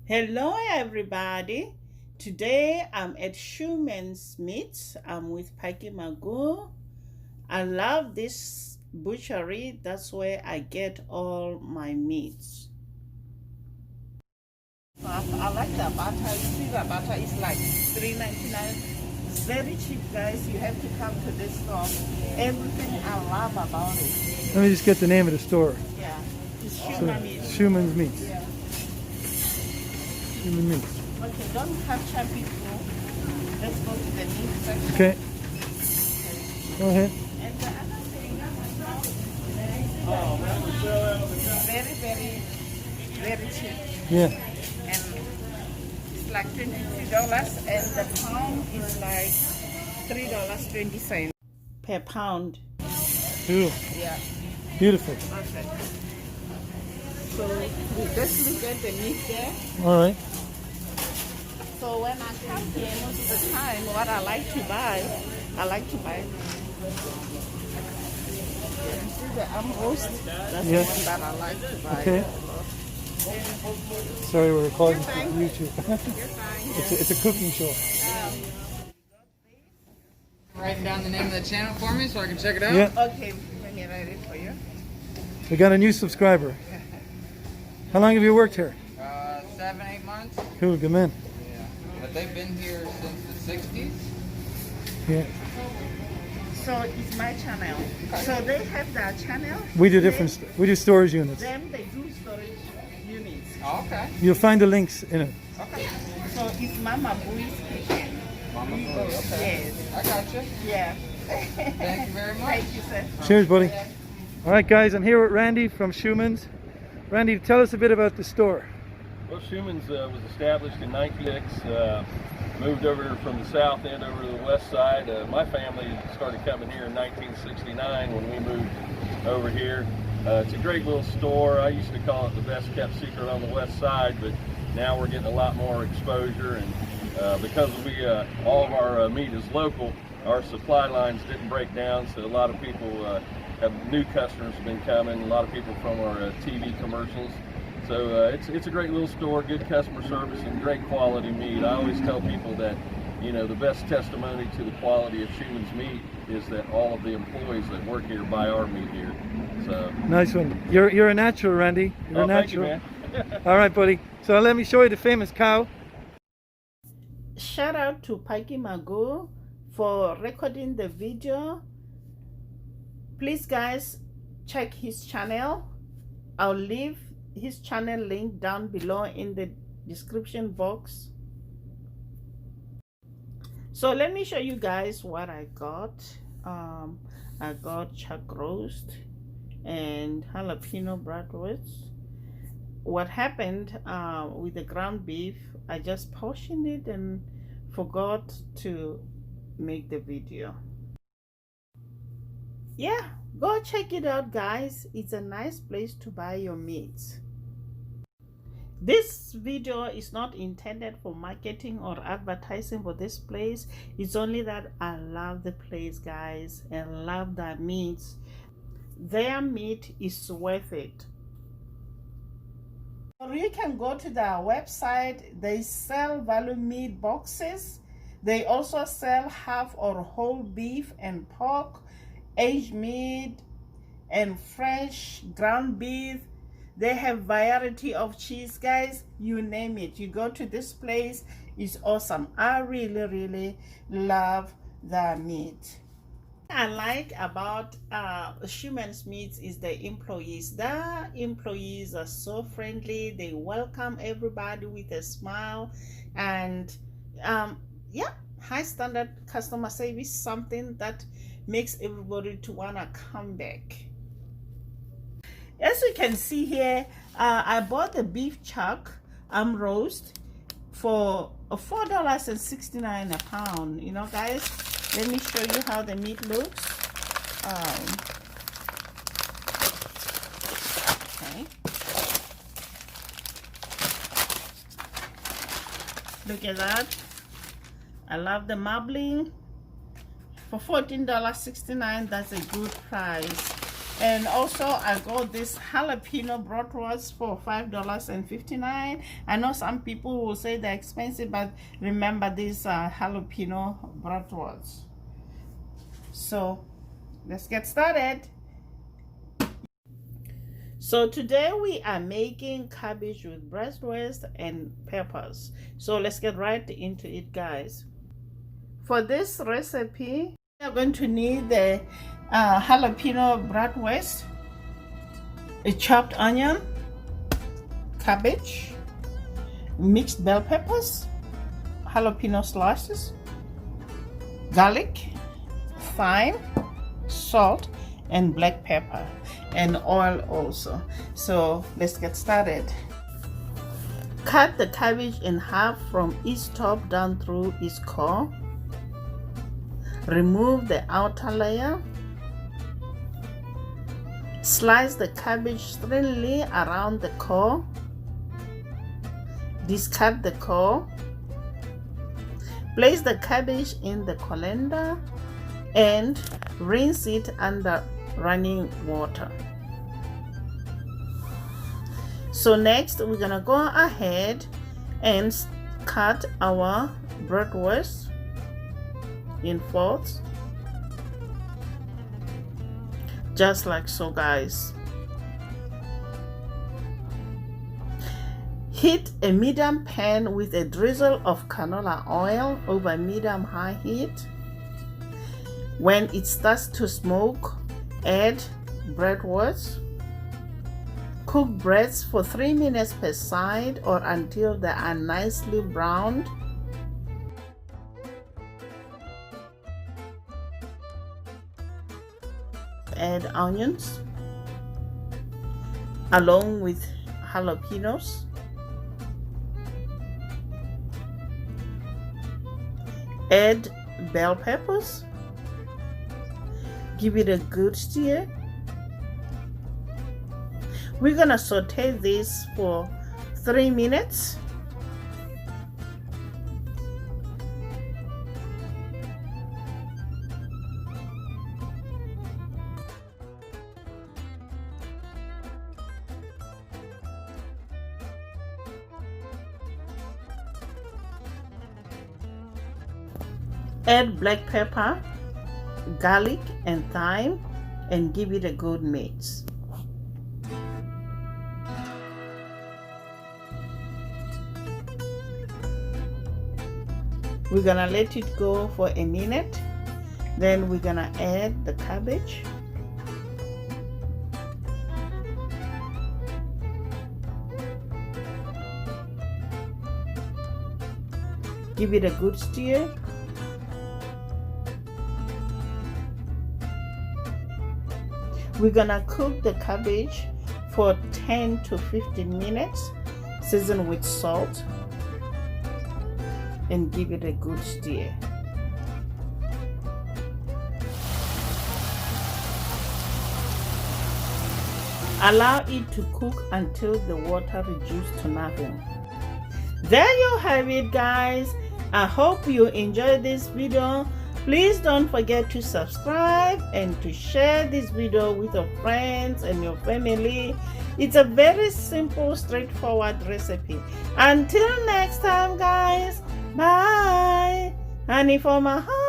Hello everybody. Today I'm at Shuman's Meats. I'm with Packy Magoo. I love this butchery. That's where I get all my meats. I like the butter. You see the butter is like $3.99. It's very cheap, guys. You have to come to this store. Everything I love about it. Let me just get the name of the store. Yeah, it's Shuman Meats. Shuman's Meats. Yeah. Shuman Meats. Okay, don't have chappy through. Let's go to the meat section. Okay. Go ahead. And the other thing, very cheap. Yeah. And it's like $22, and the pound is like $3.20 per pound. Ooh, Yeah. beautiful. Okay. So we just look at the meat there. All right. So when I come here, most of the time, what I like to buy. You see the arm roast? That's Yeah. the one that I like to buy. Okay. Sorry, we're recording for fine. YouTube. You're fine. it's a cooking show. Writing down the name of the channel for me so I can check it out. Yeah. Okay, let me write it for you. We got a new subscriber. How long have you worked here? 7, 8 months. Cool, good man. Yeah. But they've been here since the 60s. Yeah. So it's my channel. So they have their channel. We do different. We do storage units. Then they do storage units. Oh, okay. You'll find the links in it. Okay. So it's Mama Boo's kitchen. Mama Boo, okay. Yes. I got you. Yeah. Thank you very much. Thank you, sir. Cheers, buddy. All right, guys, I'm here with Randy from Shuman's. Randy, tell us a bit about the store. Well, Shuman's was established in 1906, moved over from the south end over to the west side. My family started coming here in 1969 when we moved over here. It's a great little store. I used to call it the best kept secret on the west side, but now we're getting a lot more exposure, and because all of our meat is local, our supply lines didn't break down, so a lot of people new customers have been coming, a lot of people from our TV commercials. So it's a great little store, good customer service, and great quality meat. I always tell people that, you know, the best testimony to the quality of Shuman's meat is that all of the employees that work here buy our meat here. So Nice one. You're a natural, Randy. You're a thank you, natural. man. All right, buddy. So let me show you the famous cow. Shout out to Packy Magoo for recording the video. Please, guys, check his channel. I'll leave his channel link down below in the description box. So let me show you guys what I got. I got chuck roast and jalapeno bratwurst. What happened with the ground beef, I just portioned it and forgot to make the video. Yeah, go check it out, guys. It's a nice place to buy your meats. This video is not intended for marketing or advertising for this place. It's only that I love the place, guys, and love their meats. Their meat is worth it. Or you can go to their website. They sell value meat boxes. They also sell half or whole beef and pork, aged meat, and fresh ground beef. They have variety of cheese, guys. You name it. You go to this place. It's awesome. I really love the meat. I like about Shuman's Meats is the employees. The employees are so friendly. They welcome everybody with a smile, and yeah, high standard customer service, something that makes everybody to wanna come back. As you can see here, I bought the beef chuck roast for $4.69 a pound. You know, guys, let me show you how the meat looks. Okay, look at that. I love the marbling. For $14.69, that's a good price. And also I got this jalapeno bratwurst for $5.59. I know some people will say they're expensive, but remember these jalapeno bratwurst. So let's get started. So today we are making cabbage with bratwurst and peppers. So let's get right into it, guys. For this recipe, we are going to need the jalapeno bratwurst, a chopped onion, cabbage, mixed bell peppers, jalapeno slices, garlic, thyme, salt, and black pepper, and oil also. So let's get started. Cut the cabbage in half from its top down through its core. Remove the outer layer. Slice the cabbage thinly around the core. Discard the core. Place the cabbage in the colander and rinse it under running water. So next we're gonna go ahead and cut our bratwurst in fourths, just like so, guys. Heat a medium pan with a drizzle of canola oil over medium-high heat. When it starts to smoke, add bratwurst. Cook breads for 3 minutes per side or until they are nicely browned. Add onions along with jalapenos. Add bell peppers. Give it a good stir. We're gonna saute this for 3 minutes. Add black pepper, garlic, and thyme, and give it a good mix. We're gonna let it go for a minute. Then we're gonna add the cabbage. Give it a good stir. We're gonna cook the cabbage for 10 to 15 minutes. Season with salt and give it a good stir. Allow it to cook until the water reduces to nothing. There you have it, guys. I hope you enjoyed this video. Please don't forget to subscribe and to share this video with your friends and your family. It's a very simple, straightforward recipe. Until next time, guys. Bye. Honey for my heart.